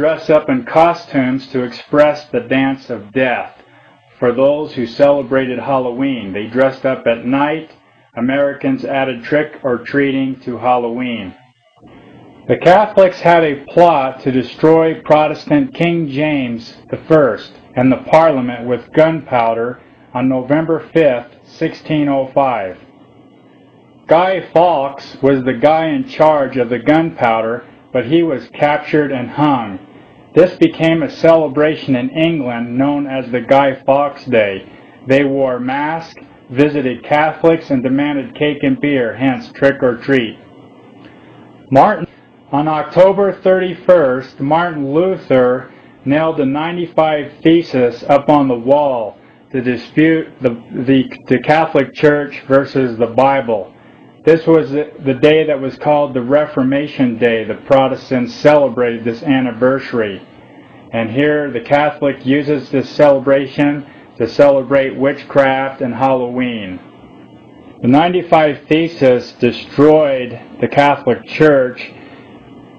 dress up in costumes to express the dance of death. For those who celebrated Halloween, they dressed up at night. Americans added trick-or-treating to Halloween. The Catholics had a plot to destroy Protestant King James I and the Parliament with gunpowder on November 5th, 1605. Guy Fawkes was the guy in charge of the gunpowder, but he was captured and hung. This became a celebration in England known as the Guy Fawkes Day. They wore masks, visited Catholics, and demanded cake and beer, hence trick or treat. On October 31st, Martin Luther nailed the 95 Theses up on the wall to dispute the Catholic Church versus the Bible. This was the day that was called the Reformation Day. The Protestants celebrated this anniversary. And here the Catholic uses this celebration to celebrate witchcraft and Halloween. The 95 Theses destroyed the Catholic Church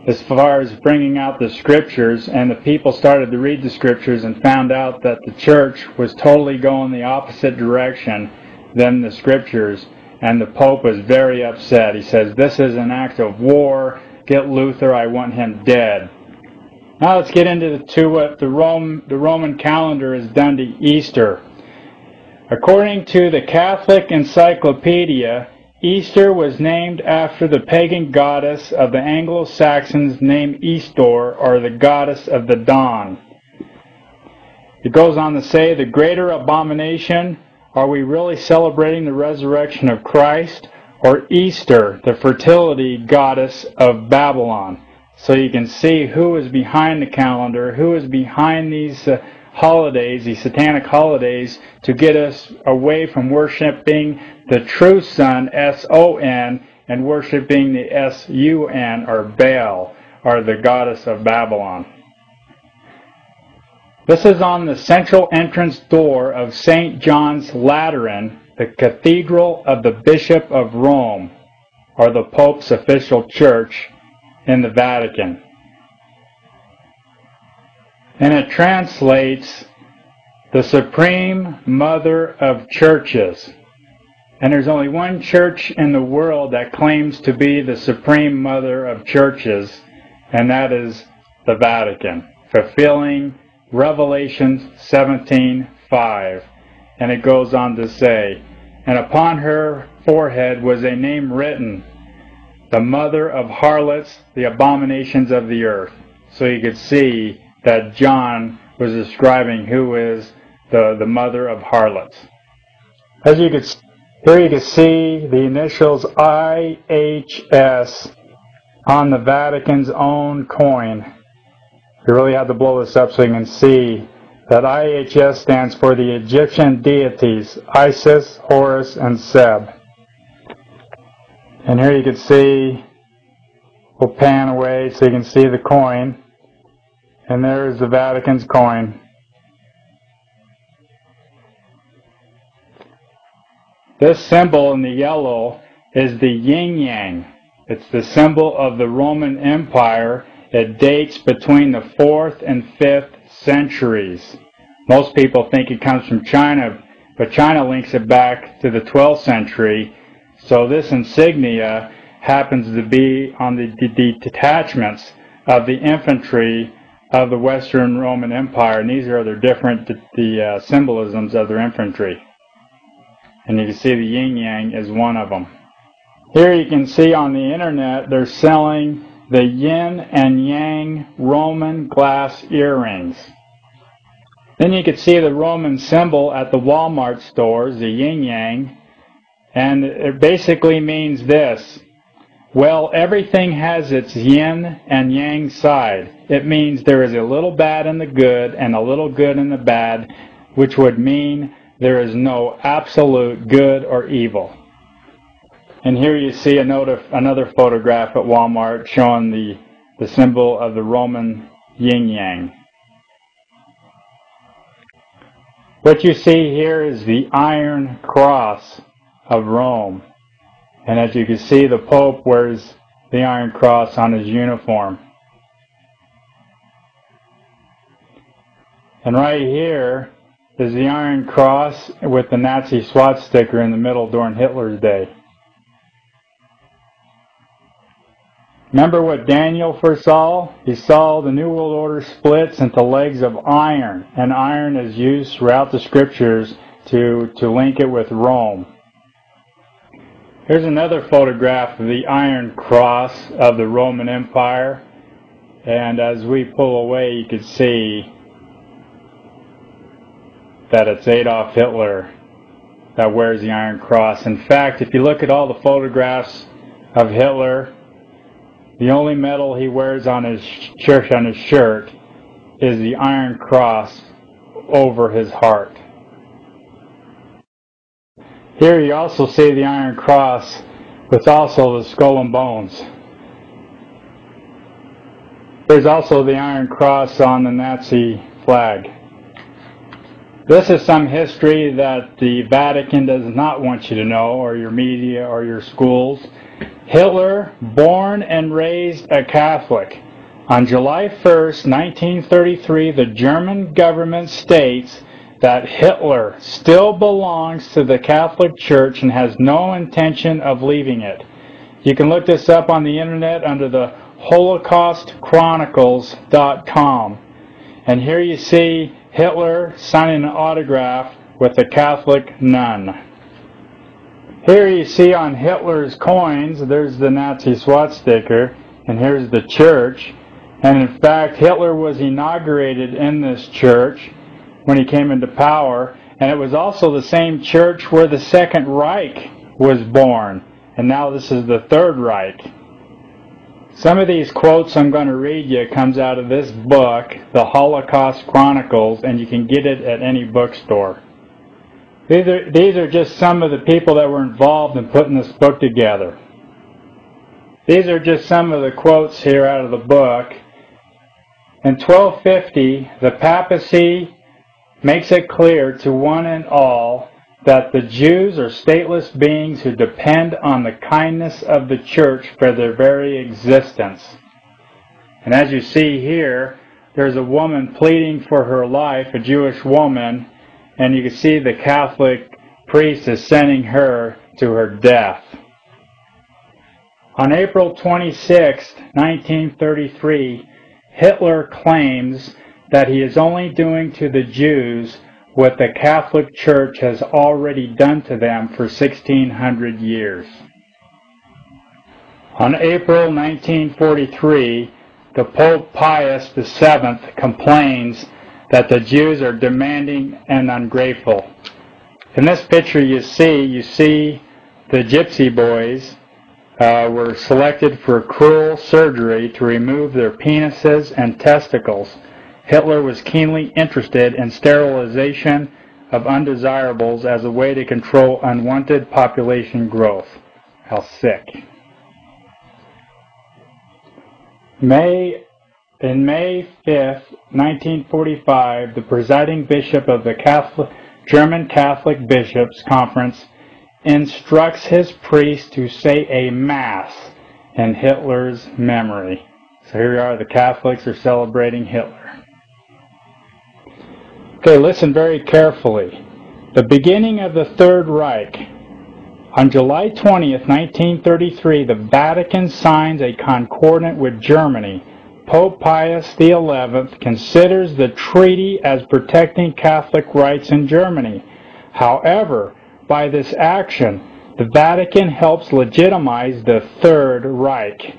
as far as bringing out the Scriptures, and the people started to read the Scriptures and found out that the Church was totally going the opposite direction than the Scriptures, and the Pope was very upset. He says, "This is an act of war. Get Luther, I want him dead." Now let's get into what the Roman calendar has done to Easter. According to the Catholic Encyclopedia, Easter was named after the pagan goddess of the Anglo-Saxons named Eastor, or the goddess of the dawn. It goes on to say, the greater abomination, are we really celebrating the resurrection of Christ, or Easter, the fertility goddess of Babylon? So you can see who is behind the calendar, who is behind these holidays, these satanic holidays, to get us away from worshiping the true Son, S-O-N, and worshiping the S-U-N, or Baal, or the goddess of Babylon. This is on the central entrance door of St. John's Lateran, the Cathedral of the Bishop of Rome, or the Pope's official church in the Vatican. And it translates the Supreme Mother of Churches. And there's only one church in the world that claims to be the Supreme Mother of Churches, and that is the Vatican, fulfilling Revelation 17:5. And it goes on to say, "And upon her forehead was a name written, the mother of harlots, the abominations of the earth." So you could see that John was describing who is the mother of harlots. As you could here you can see the initials IHS on the Vatican's own coin. You really have to blow this up so you can see that IHS stands for the Egyptian deities, Isis, Horus, and Seb. And here you can see, we'll pan away so you can see the coin. And there's the Vatican's coin. This symbol in the yellow is the yin-yang. It's the symbol of the Roman Empire. It dates between the 4th and 5th centuries. Most people think it comes from China, but China links it back to the 12th century. So this insignia happens to be on the detachments of the infantry of the Western Roman Empire, and these are their different symbolisms of their infantry. And you can see the yin-yang is one of them. Here you can see on the internet they're selling the yin and yang Roman glass earrings. Then you can see the Roman symbol at the Walmart stores, the yin-yang, and it basically means this. Well, everything has its yin and yang side. It means there is a little bad in the good and a little good in the bad, which would mean there is no absolute good or evil. And here you see another photograph at Walmart showing the symbol of the Roman yin-yang. What you see here is the Iron Cross of Rome. And as you can see, the Pope wears the Iron Cross on his uniform. And right here is the Iron Cross with the Nazi swastika in the middle during Hitler's day. Remember what Daniel foresaw? He saw the New World Order splits into legs of iron, and iron is used throughout the scriptures to link it with Rome. Here's another photograph of the Iron Cross of the Roman Empire, and as we pull away you can see that it's Adolf Hitler that wears the Iron Cross. In fact, if you look at all the photographs of Hitler, the only medal he wears on his shirt is the Iron Cross over his heart. Here you also see the Iron Cross with also the skull and bones. There's also the Iron Cross on the Nazi flag. This is some history that the Vatican does not want you to know, or your media, or your schools. Hitler, born and raised a Catholic. On July 1st, 1933, the German government states that Hitler still belongs to the Catholic Church and has no intention of leaving it. You can look this up on the internet under the HolocaustChronicles.com. And here you see Hitler signing an autograph with a Catholic nun. Here you see on Hitler's coins, there's the Nazi swastika, and here's the church. And in fact, Hitler was inaugurated in this church when he came into power, and it was also the same church where the Second Reich was born. And now this is the Third Reich. Some of these quotes I'm going to read you comes out of this book, The Holocaust Chronicles, and you can get it at any bookstore. These are just some of the people that were involved in putting this book together. These are just some of the quotes here out of the book. In 1250, the papacy makes it clear to one and all that the Jews are stateless beings who depend on the kindness of the church for their very existence. And as you see here, there's a woman pleading for her life, a Jewish woman, and you can see the Catholic priest is sending her to her death. On April 26, 1933, Hitler claims that he is only doing to the Jews what the Catholic Church has already done to them for 1600 years. On April 1943, the Pope Pius VII complains that the Jews are demanding and ungrateful. In this picture you see the Gypsy boys were selected for cruel surgery to remove their penises and testicles. Hitler was keenly interested in sterilization of undesirables as a way to control unwanted population growth. How sick. In May 5th, 1945, the presiding bishop of the German Catholic Bishops' Conference instructs his priests to say a Mass in Hitler's memory. So here we are, the Catholics are celebrating Hitler. Okay, listen very carefully. The beginning of the Third Reich. On July 20th, 1933, the Vatican signs a concordat with Germany. Pope Pius XI considers the treaty as protecting Catholic rights in Germany. However, by this action, the Vatican helps legitimize the Third Reich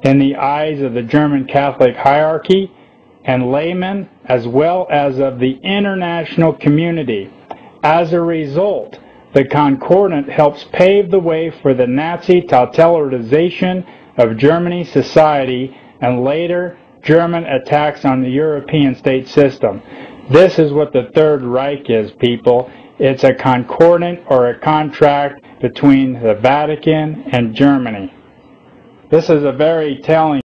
in the eyes of the German Catholic hierarchy and laymen, as well as of the international community. As a result, the concordat helps pave the way for the Nazi totalitarianization of Germany's society and later German attacks on the European state system. This is what the Third Reich is, people. It's a concordat or a contract between the Vatican and Germany. This is a very telling